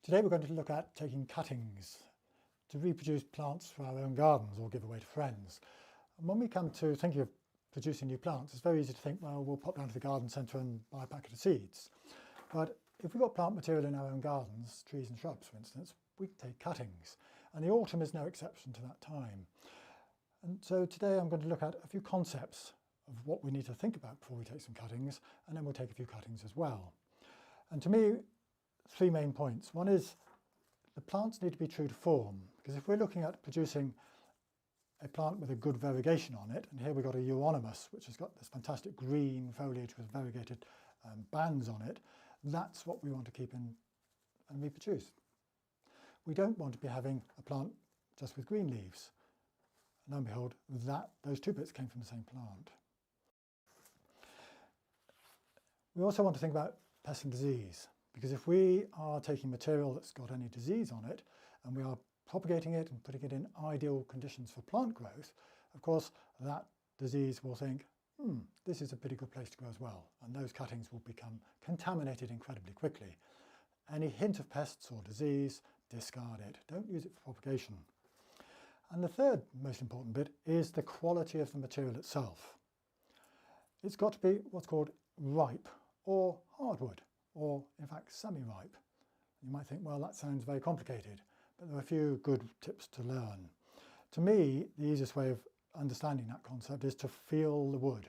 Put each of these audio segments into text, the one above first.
Today we're going to look at taking cuttings to reproduce plants for our own gardens or give away to friends. And when we come to thinking of producing new plants, it's very easy to think, well, we'll pop down to the garden centre and buy a packet of seeds. But if we've got plant material in our own gardens, trees and shrubs for instance, we can take cuttings. And the autumn is no exception to that time. And so today I'm going to look at a few concepts of what we need to think about before we take some cuttings, and then we'll take a few cuttings as well. And to me, three main points. One is the plants need to be true to form, because if we're looking at producing a plant with a good variegation on it, and here we've got a euonymus which has got this fantastic green foliage with variegated bands on it, that's what we want to keep in and reproduce. We don't want to be having a plant just with green leaves. And lo and behold, those two bits came from the same plant. We also want to think about pest and disease, because if we are taking material that's got any disease on it and we are propagating it and putting it in ideal conditions for plant growth, of course that disease will think, this is a pretty good place to grow as well, and those cuttings will become contaminated incredibly quickly. Any hint of pests or disease, discard it. Don't use it for propagation. And the third most important bit is the quality of the material itself. It's got to be what's called ripe or hardwood, or in fact semi-ripe. You might think, well, that sounds very complicated, but there are a few good tips to learn. To me, the easiest way of understanding that concept is to feel the wood,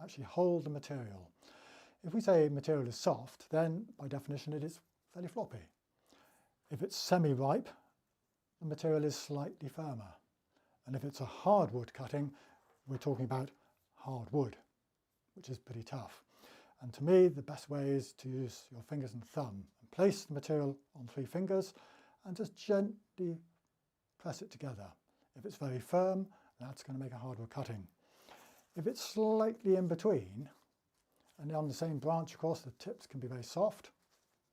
actually hold the material. If we say material is soft, then by definition it is fairly floppy. If it's semi-ripe, the material is slightly firmer. And if it's a hardwood cutting, we're talking about hardwood, which is pretty tough. And to me, the best way is to use your fingers and thumb and place the material on 3 fingers and just gently press it together. If it's very firm, that's going to make a hardwood cutting. If it's slightly in between, and on the same branch, of course, the tips can be very soft,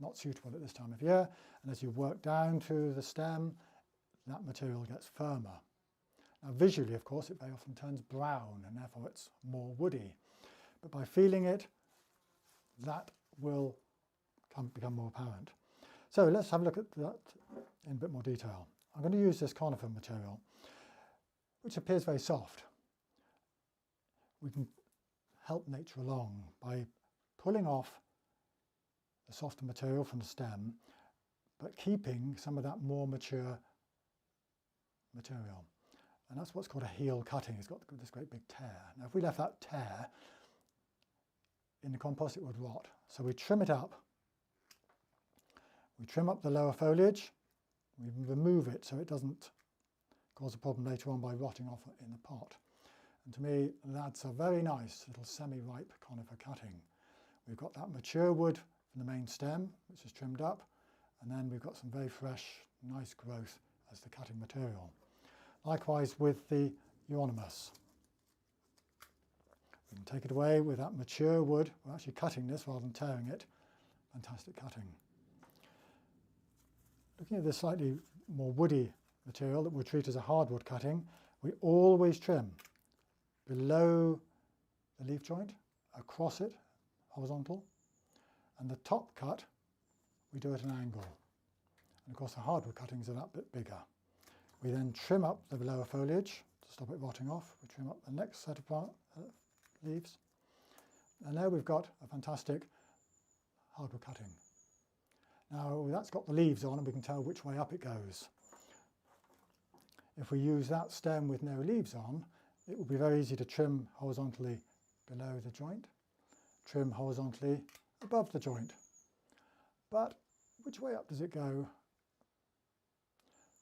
not suitable at this time of year, and as you work down to the stem, that material gets firmer. Now visually, of course, it very often turns brown, and therefore it's more woody. But by feeling it, that will become more apparent. So let's have a look at that in a bit more detail. I'm going to use this conifer material, which appears very soft. We can help nature along by pulling off the softer material from the stem, but keeping some of that more mature material. And that's what's called a heel cutting. It's got this great big tear. Now if we left that tear in the compost, it would rot. So we trim it up. We trim up the lower foliage. We remove it so it doesn't cause a problem later on by rotting off in the pot. And to me, that's a very nice little semi-ripe conifer cutting. We've got that mature wood from the main stem, which is trimmed up, and then we've got some very fresh, nice growth as the cutting material. Likewise with the euonymus. We can take it away with that mature wood. We're actually cutting this rather than tearing it. Fantastic cutting. Looking at this slightly more woody material that we'll treat as a hardwood cutting, we always trim below the leaf joint, across it, horizontal, and the top cut we do at an angle. And of course the hardwood cuttings are that bit bigger. We then trim up the lower foliage to stop it rotting off. We trim up the next set of leaves, and there we've got a fantastic hardwood cutting. Now that's got the leaves on and we can tell which way up it goes. If we use that stem with no leaves on, it will be very easy to trim horizontally below the joint, trim horizontally above the joint. But which way up does it go?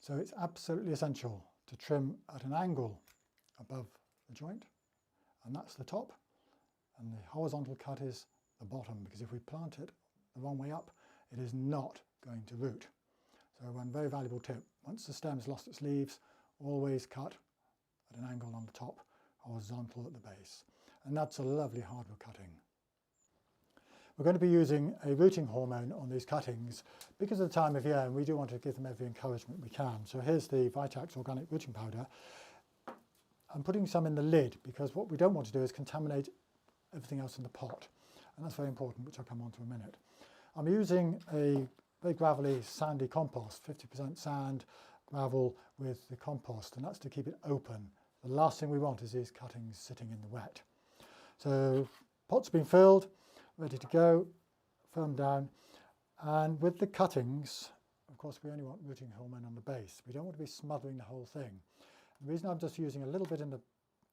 So it's absolutely essential to trim at an angle above the joint, and that's the top, and the horizontal cut is the bottom, because if we plant it the wrong way up, it is not going to root. So one very valuable tip: once the stem's lost its leaves, always cut at an angle on the top, horizontal at the base. And that's a lovely hardwood cutting. We're going to be using a rooting hormone on these cuttings because of the time of year, and we do want to give them every encouragement we can. So here's the Vitax organic rooting powder. I'm putting some in the lid because what we don't want to do is contaminate everything else in the pot, and that's very important, which I'll come on to in a minute. I'm using a very gravelly, sandy compost, 50% sand, gravel with the compost, and that's to keep it open. The last thing we want is these cuttings sitting in the wet. So pot's been filled, ready to go, firmed down, and with the cuttings, of course we only want rooting hormone on the base. We don't want to be smothering the whole thing. The reason I'm just using a little bit in the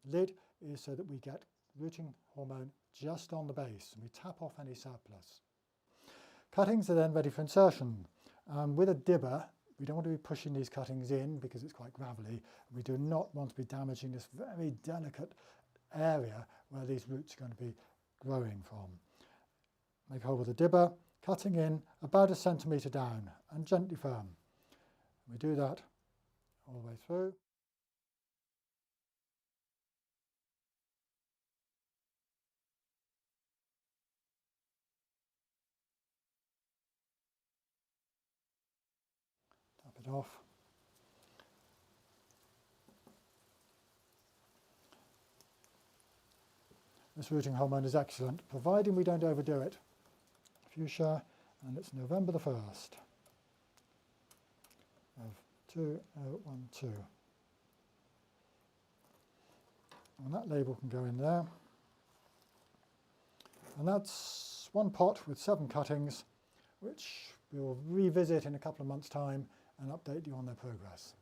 lid is so that we get rooting hormone just on the base and we tap off any surplus. Cuttings are then ready for insertion. With a dibber, we don't want to be pushing these cuttings in because it's quite gravelly. We do not want to be damaging this very delicate area where these roots are going to be growing from. Make a hole with a dibber, cutting in about 1 centimetre down and gently firm. We do that all the way through. Tap it off. This rooting hormone is excellent, providing we don't overdo it. Fuchsia, and it's November the 1st of 2012. And that label can go in there. And that's one pot with 7 cuttings, which we'll revisit in a couple of months' time and update you on their progress.